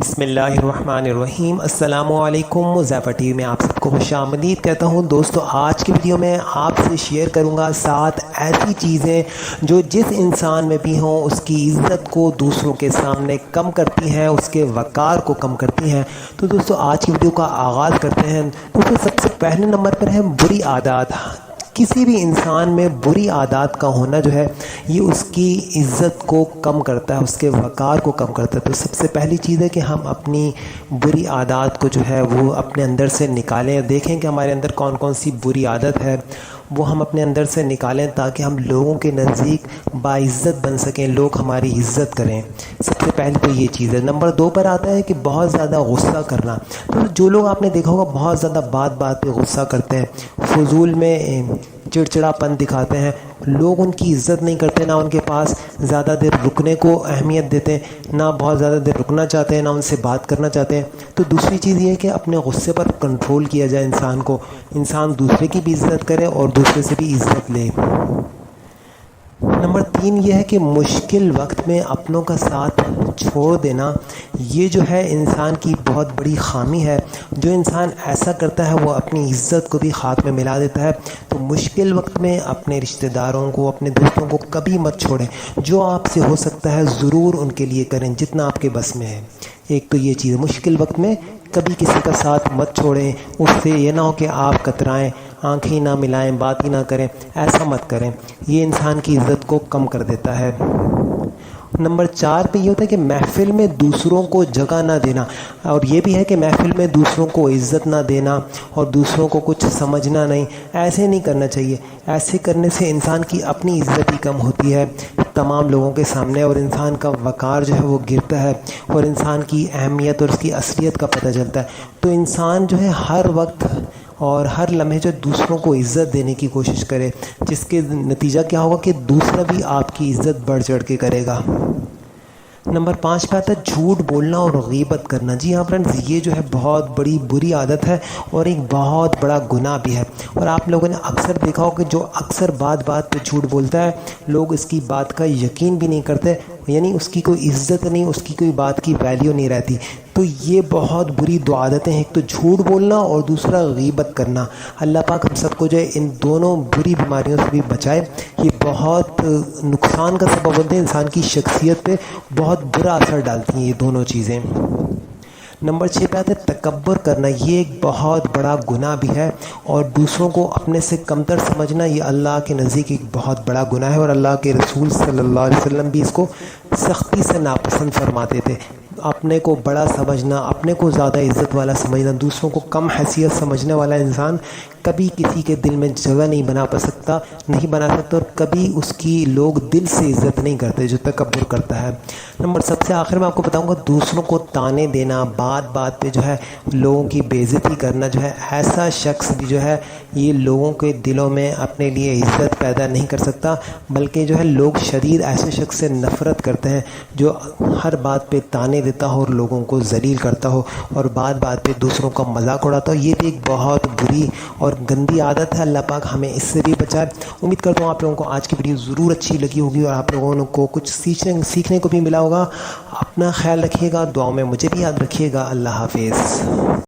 بسم اللہ الرحمن الرحیم۔ السلام علیکم۔ مظفر ٹی وی میں آپ سب کو خوش آمدید کہتا ہوں۔ دوستو، آج کی ویڈیو میں آپ سے شیئر کروں گا 7 ایسی چیزیں جو جس انسان میں بھی ہوں اس کی عزت کو دوسروں کے سامنے کم کرتی ہیں، اس کے وقار کو کم کرتی ہیں۔ تو دوستو، آج کی ویڈیو کا آغاز کرتے ہیں۔ دوستو، سب سے پہلے نمبر پر ہے بری عادات۔ کسی بھی انسان میں بری عادات کا ہونا جو ہے یہ اس کی عزت کو کم کرتا ہے، اس کے وقار کو کم کرتا ہے۔ تو سب سے پہلی چیز ہے کہ ہم اپنی بری عادات کو جو ہے وہ اپنے اندر سے نکالیں، دیکھیں کہ ہمارے اندر کون کون سی بری عادت ہے، وہ ہم اپنے اندر سے نکالیں تاکہ ہم لوگوں کے نزدیک باعزت بن سکیں، لوگ ہماری عزت کریں۔ سب سے پہلے تو یہ چیز ہے۔ نمبر 2 پر آتا ہے کہ بہت زیادہ غصہ کرنا۔ تو جو لوگ آپ نے دیکھا ہوگا بہت زیادہ بات بات پہ غصہ کرتے ہیں، فضول میں چڑچڑاپن دکھاتے ہیں، لوگ ان کی عزت نہیں کرتے، نہ ان کے پاس زیادہ دیر رکنے کو اہمیت دیتے ہیں، نہ بہت زیادہ دیر رکنا چاہتے ہیں، نہ ان سے بات کرنا چاہتے ہیں۔ تو دوسری چیز یہ ہے کہ اپنے غصے پر کنٹرول کیا جائے، انسان دوسرے کی بھی عزت کرے اور دوسرے سے بھی عزت لے۔ نمبر 3 یہ ہے کہ مشکل وقت میں اپنوں کا ساتھ چھوڑ دینا، یہ جو ہے انسان کی بہت بڑی خامی ہے۔ جو انسان ایسا کرتا ہے وہ اپنی عزت کو بھی خاک میں ملا دیتا ہے۔ تو مشکل وقت میں اپنے رشتہ داروں کو، اپنے دوستوں کو کبھی مت چھوڑیں، جو آپ سے ہو سکتا ہے ضرور ان کے لیے کریں، جتنا آپ کے بس میں ہے۔ ایک تو یہ چیز ہے، مشکل وقت میں کبھی کسی کا ساتھ مت چھوڑیں، اس سے یہ نہ ہو کہ آپ کترائیں، آنکھیں نہ ملائیں، بات ہی نہ کریں، ایسا مت کریں، یہ انسان کی عزت کو کم کر دیتا ہے۔ نمبر 4 پہ یہ ہوتا ہے کہ محفل میں دوسروں کو جگہ نہ دینا، اور یہ بھی ہے کہ محفل میں دوسروں کو عزت نہ دینا اور دوسروں کو کچھ سمجھنا نہیں، ایسے نہیں کرنا چاہیے۔ ایسے کرنے سے انسان کی اپنی عزت ہی کم ہوتی ہے تمام لوگوں کے سامنے، اور انسان کا وقار جو ہے وہ گرتا ہے، اور انسان کی اہمیت اور اس کی اصلیت کا پتہ چلتا ہے۔ تو انسان جو ہے ہر وقت اور ہر لمحے جو دوسروں کو عزت دینے کی کوشش کرے، جس کے نتیجہ کیا ہوگا کہ دوسرا بھی آپ کی عزت بڑھ چڑھ کے کرے گا۔ نمبر 5 پہ آتا ہے جھوٹ بولنا اور غیبت کرنا۔ جی ہاں فرینڈز، یہ جو ہے بہت بڑی بری عادت ہے اور ایک بہت بڑا گناہ بھی ہے۔ اور آپ لوگوں نے اکثر دیکھا ہو کہ جو اکثر بات بات پہ جھوٹ بولتا ہے، لوگ اس کی بات کا یقین بھی نہیں کرتے، یعنی اس کی کوئی عزت نہیں، اس کی کوئی بات کی ویلیو نہیں رہتی۔ تو یہ بہت بری 2 عادتیں ہیں، ایک تو جھوٹ بولنا اور دوسرا غیبت کرنا۔ اللہ پاک ہم سب کو جو ہے ان دونوں بری بیماریوں سے بھی بچائے۔ یہ بہت نقصان کا سبب بنتے ہیں، انسان کی شخصیت پہ بہت برا اثر ڈالتی ہیں یہ دونوں چیزیں۔ نمبر 6 پہ آتا ہے تکبر کرنا۔ یہ ایک بہت بڑا گناہ بھی ہے، اور دوسروں کو اپنے سے کمتر سمجھنا یہ اللہ کے نزدیک ایک بہت بڑا گناہ ہے، اور اللہ کے رسول صلی اللہ علیہ وسلم بھی اس کو سختی سے ناپسند فرماتے تھے۔ اپنے کو بڑا سمجھنا، اپنے کو زیادہ عزت والا سمجھنا، دوسروں کو کم حیثیت سمجھنے والا انسان کبھی کسی کے دل میں جگہ نہیں بنا سکتا، اور کبھی اس کی لوگ دل سے عزت نہیں کرتے جو تکبر کرتا ہے۔ نمبر سب سے آخر میں آپ کو بتاؤں گا، دوسروں کو تانے دینا، بات بات پہ جو ہے لوگوں کی بے عزتی کرنا، جو ہے ایسا شخص بھی جو ہے یہ لوگوں کے دلوں میں اپنے لیے عزت پیدا نہیں کر سکتا، بلکہ جو ہے لوگ شدید ایسے شخص سے نفرت کرتے ہیں جو ہر بات پہ تانے دیتا ہو اور لوگوں کو ذلیل کرتا ہو اور بات بات پہ دوسروں کا مذاق اڑاتا ہو۔ یہ بھی ایک بہت بری اور گندی عادت ہے، اللہ پاک ہمیں اس سے بھی بچائے۔ امید کرتا ہوں آپ لوگوں کو آج کی ویڈیو ضرور اچھی لگی ہوگی اور آپ لوگوں کو کچھ سیکھنے کو بھی ملا ہوگا۔ اپنا خیال رکھیے گا، دعاؤں میں مجھے بھی یاد رکھیے گا۔ اللہ حافظ۔